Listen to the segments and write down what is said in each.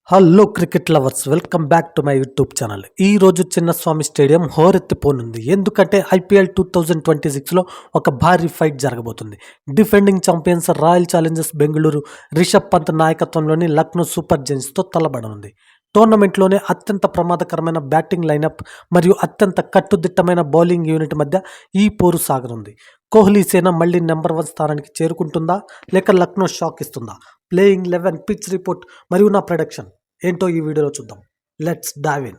Hello cricket lovers, welcome back to my YouTube channel. ఈ రోజు Chinnaswamy stadium హోరెత్తిపోనుంది. ఎందుకంటే IPL 2026లో ఒక భారీ ఫైట్ జరగబోతుంది. Defending champions Royal Challengers Bengaluru Rishabh Pant నాయకత్వంలోని లక్నో సూపర్ జైంట్స్తో తలబడనుంది. టోర్నమెంట్లోనే అత్యంత ప్రమాదకరమైన బ్యాటింగ్ లైనప్ మరియు అత్యంత కట్టుదిట్టమైన బౌలింగ్ యూనిట్ మధ్య ఈ పోరు సాగనుంది. కోహ్లీ సేన మళ్ళీ నెంబర్ 1 స్థానానికి చేరుకుంటుందా, లేక లక్నో షాక్ ఇస్తుందా? ప్లేయింగ్ 11, పిచ్ రిపోర్ట్ మరియు నా ప్రొడక్షన్ ఏంటో ఈ వీడియోలో చూద్దాం. Let's dive in.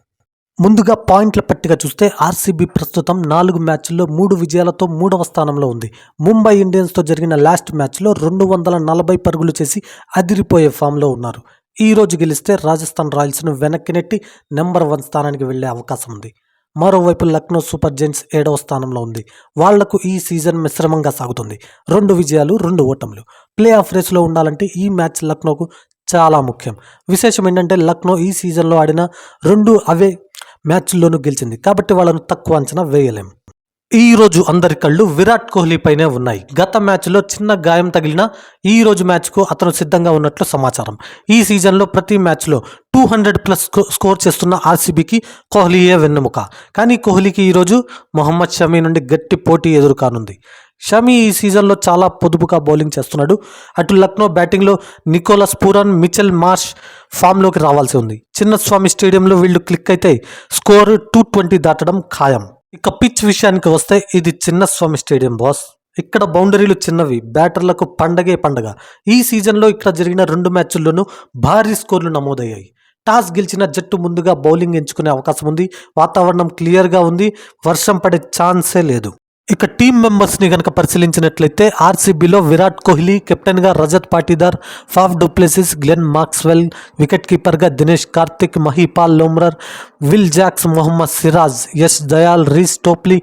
ముందుగా పాయింట్ల పట్టిక చూస్తే ఆర్సీబీ ప్రస్తుతం 4 మ్యాచ్ల్లో 3 విజయాలతో 3వ స్థానంలో ఉంది. ముంబై ఇండియన్స్తో జరిగిన లాస్ట్ మ్యాచ్లో 240 పరుగులు చేసి అదిరిపోయే ఫామ్లో ఉన్నారు. ఈ రోజు గెలిస్తే రాజస్థాన్ రాయల్స్ను వెనక్కి నెట్టి నెంబర్ 1 స్థానానికి వెళ్లే అవకాశం ఉంది. మరోవైపు లక్నో సూపర్ జైంట్స్ 7వ స్థానంలో ఉంది. వాళ్లకు ఈ సీజన్ మిశ్రమంగా సాగుతుంది. 2 విజయాలు 2 ఓటములు. ప్లే ఆఫ్ రేసులో ఉండాలంటే ఈ మ్యాచ్ లక్నోకు చాలా ముఖ్యం. విశేషం ఏంటంటే లక్నో ఈ సీజన్లో ఆడిన 2 అవే మ్యాచ్ల్లోనూ గెలిచింది. కాబట్టి వాళ్ళను తక్కువ అంచనా వేయలేం. ఈ రోజు అందరి కళ్ళు విరాట్ కోహ్లీ పైనే ఉన్నాయి. గత మ్యాచ్లో చిన్న గాయం తగిలినా ఈ రోజు మ్యాచ్కు అతను సిద్ధంగా ఉన్నట్లు సమాచారం. ఈ సీజన్లో ప్రతి మ్యాచ్లో 200+ స్కోర్ చేస్తున్న ఆర్సీబీకి కోహ్లీయే వెన్నెముక. కానీ కోహ్లీకి ఈరోజు మొహమ్మద్ షమీ నుండి గట్టి పోటీ ఎదురుకానుంది. షమీ ఈ సీజన్లో చాలా పొదుపుగా బౌలింగ్ చేస్తున్నాడు. అటు లక్నో బ్యాటింగ్లో నికోలస్ పూరన్, మిచెల్ మార్ష్ ఫామ్లోకి రావాల్సి ఉంది. చిన్నస్వామి స్టేడియంలో వీళ్ళు క్లిక్ అయితే స్కోర్ 220 దాటడం ఖాయం. ఇక పిచ్ విషయానికి వస్తే ఇది చిన్నస్వామి స్టేడియం బాస్. ఇక్కడ బౌండరీలు చిన్నవి, బ్యాటర్లకు పండగే పండగ. ఈ సీజన్లో ఇక్కడ జరిగిన 2 మ్యాచ్ల్లోనూ భారీ స్కోర్లు నమోదయ్యాయి. టాస్ గెలిచిన జట్టు ముందుగా బౌలింగ్ ఎంచుకునే అవకాశం ఉంది. వాతావరణం క్లియర్గా ఉంది. వర్షం పడే ఛాన్సే లేదు. ఇక టీమ్ మెంబర్స్ని కనుక పరిశీలించినట్లయితే ఆర్సీబీలో విరాట్ కోహ్లీ, కెప్టెన్గా Rajat Patidar, Faf du Plessis, Glenn Maxwell, wicket కీపర్గా Dinesh Karthik, Mahipal Lomror, Will Jacks, Mohammed Siraj, Yash Dayal, Reece Topley,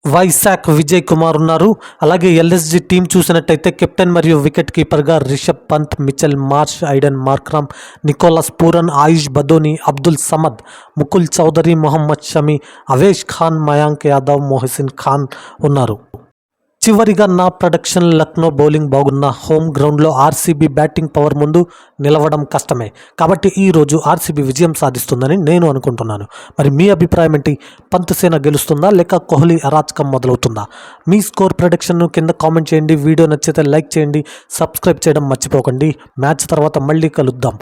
Vyshak Vijay Kumar ఉన్నారు. అలాగే ఎల్ఎస్జీ టీం చూసినట్టయితే కెప్టెన్ మరియు వికెట్ కీపర్గా Rishabh Pant, Mitchell Marsh, Aiden Markram, Nicholas Pooran, Ayush Badoni, Abdul Samad, Mukul Choudhary, Mohammed Shami, Avesh Khan, Mayank Yadav, Mohsin Khan ఉన్నారు. చివరిగా నా ప్రొడక్షన్ లక్నో బౌలింగ్ బాగున్న హోమ్ గ్రౌండ్లో ఆర్సీబీ బ్యాటింగ్ పవర్ ముందు నిలవడం కష్టమే. కాబట్టి ఈరోజు ఆర్సీబీ విజయం సాధిస్తుందని నేను అనుకుంటున్నాను. మరి మీ అభిప్రాయం ఏంటి? పంత్ సేన గెలుస్తుందా, లేక కోహ్లీ అరాచకం మొదలవుతుందా? మీ స్కోర్ ప్రొడక్షన్ను కింద కామెంట్ చేయండి. వీడియో నచ్చితే లైక్ చేయండి. సబ్స్క్రైబ్ చేయడం మర్చిపోకండి. మ్యాచ్ తర్వాత మళ్ళీ కలుద్దాం.